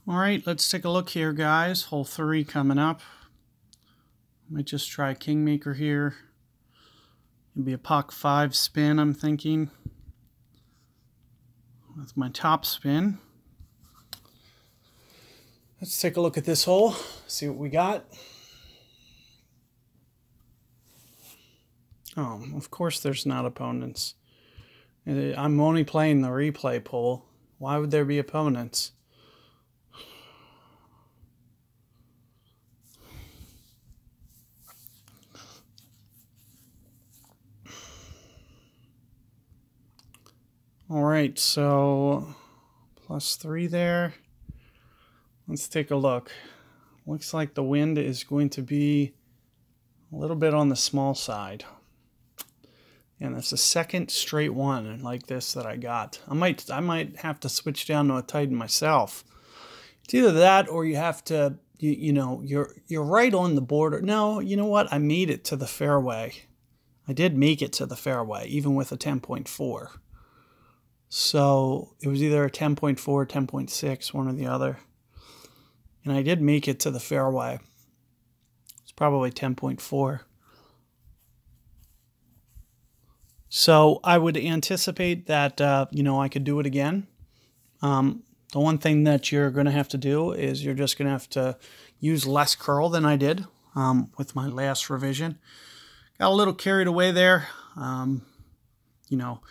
All right, let's take a look here, guys. Hole 3 coming up. Might just try Kingmaker here. It'll be a Pock 5 spin, I'm thinking, with my top spin. Let's take a look at this hole, see what we got. Oh, of course there's not opponents. I'm only playing the replay pool. Why would there be opponents? All right, so +3 there. Let's take a look. Looks like the wind is going to be a little bit on the small side. And it's the second straight one like this that I got. I might have to switch down to a Titan myself. It's either that or you have to, you know, you're right on the border. No, you know what? I made it to the fairway. I did make it to the fairway, even with a 10.4. So it was either a 10.4 or 10.6, one or the other. And I did make it to the fairway. It's probably 10.4. So I would anticipate that, you know, I could do it again. The one thing that you're going to have to do is you're just going to have to use less curl than I did with my last revision. Got a little carried away there. You know,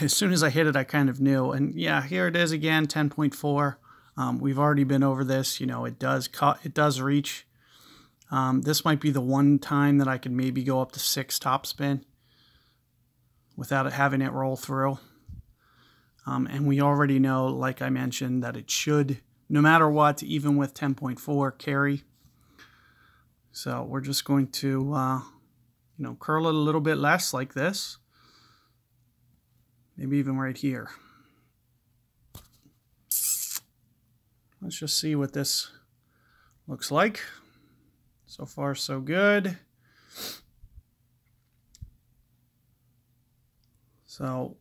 as soon as I hit it, I kind of knew. And yeah, here it is again, 10.4. We've already been over this. You know, it does reach. This might be the one time that I could maybe go up to 6 topspin without it having it roll through. And we already know, like I mentioned, that it should, no matter what, even with 10.4, carry. So we're just going to, you know, curl it a little bit less like this. Maybe even right here. Let's just see what this looks like. So far, so good. So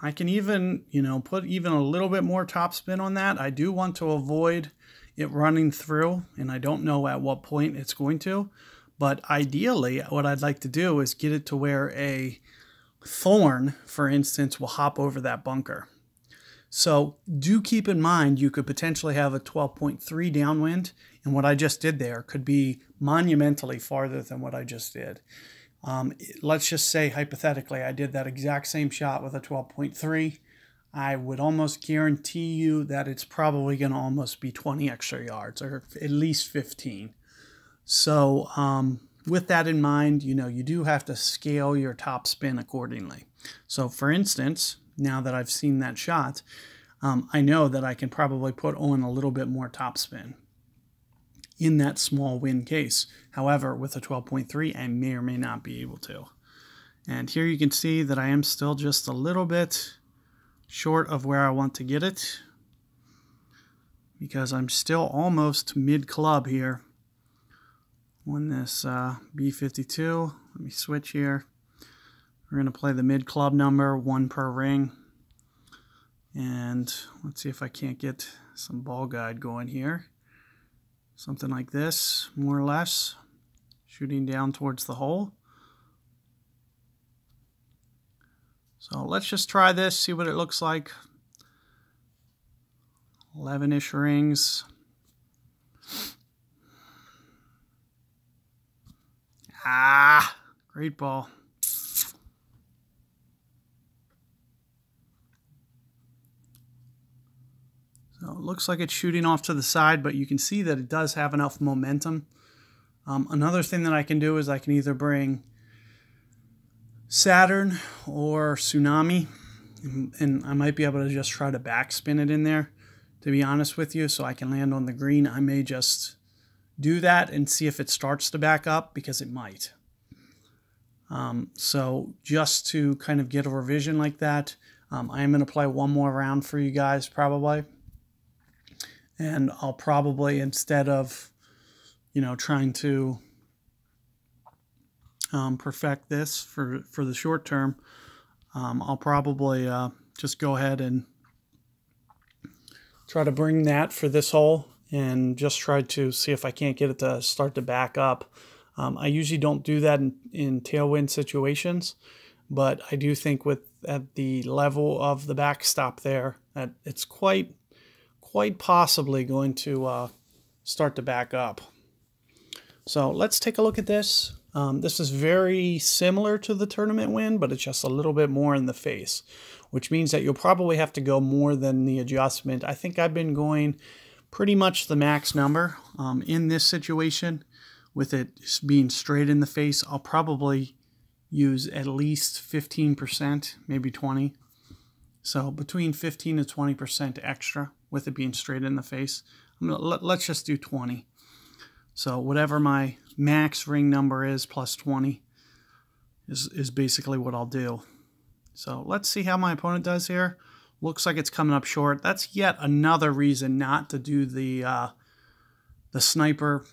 I can even, you know, put even a little bit more topspin on that. I do want to avoid it running through, and I don't know at what point it's going to. But ideally, what I'd like to do is get it to where a thorn, for instance, will hop over that bunker. So do keep in mind you could potentially have a 12.3 downwind, and what I just did there could be monumentally farther than what I just did. Let's just say, hypothetically, I did that exact same shot with a 12.3. I would almost guarantee you that it's probably going to almost be 20 extra yards, or at least 15. So with that in mind, you know, you do have to scale your top spin accordingly. So for instance, now that I've seen that shot, I know that I can probably put on a little bit more topspin in that small wind case. However, with a 12.3, I may or may not be able to. And here you can see that I am still just a little bit short of where I want to get it, because I'm still almost mid-club here on this B52. Let me switch here. We're going to play the mid-club number, 1 per ring. And let's see if I can't get some ball guide going here. Something like this, more or less, shooting down towards the hole. So let's just try this, see what it looks like. 11-ish rings. Ah, great ball. So it looks like it's shooting off to the side, but you can see that it does have enough momentum. Another thing that I can do is I can either bring Saturn or Tsunami, and I might be able to just try to backspin it in there, to be honest with you, so I can land on the green. I may just do that and see if it starts to back up, because it might. So just to kind of get a revision like that, I am going to play one more round for you guys probably. And I'll probably, instead of, you know, trying to perfect this for the short term, I'll probably just go ahead and try to bring that for this hole and just try to see if I can't get it to start to back up. I usually don't do that in tailwind situations, but I do think at the level of the backstop there that it's quite possibly going to start to back up. So let's take a look at this. This is very similar to the tournament wind, but it's just a little bit more in the face, which means that you'll probably have to go more than the adjustment. I think I've been going pretty much the max number in this situation. With it being straight in the face, I'll probably use at least 15%, maybe 20. So between 15 to 20% extra with it being straight in the face. Let's just do 20. So whatever my max ring number is plus 20 is basically what I'll do. So let's see how my opponent does here. Looks like it's coming up short. That's yet another reason not to do the sniper.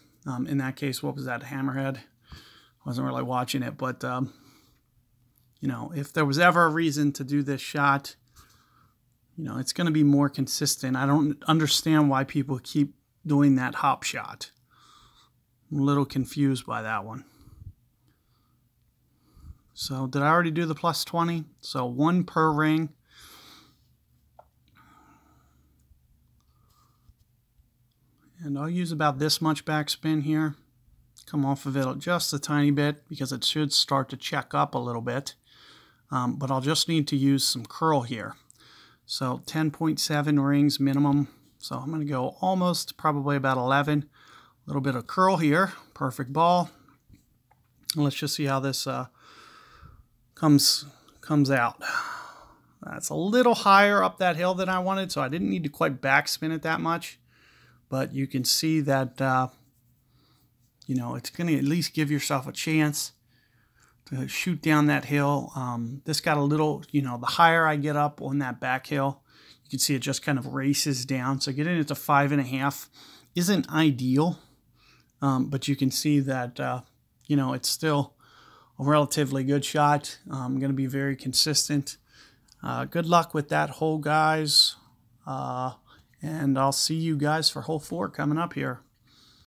In that case, what was that, hammerhead? I wasn't really watching it, but you know, if there was ever a reason to do this shot, you know, it's going to be more consistent. I don't understand why people keep doing that hop shot. I'm a little confused by that one. So did I already do the plus 20? So 1 per ring. And I'll use about this much backspin here. Come off of it just a tiny bit because it should start to check up a little bit. But I'll just need to use some curl here. So 10.7 rings minimum. So I'm going to go almost probably about 11. A little bit of curl here. Perfect ball. And let's just see how this comes out. That's a little higher up that hill than I wanted, so I didn't need to quite backspin it that much. But you can see that, you know, it's going to at least give yourself a chance to shoot down that hill. This got a little, you know, the higher I get up on that back hill, you can see it just kind of races down. So getting it to 5.5 isn't ideal, but you can see that, you know, it's still a relatively good shot. I'm going to be very consistent. Good luck with that hole, guys. And I'll see you guys for hole 4 coming up here.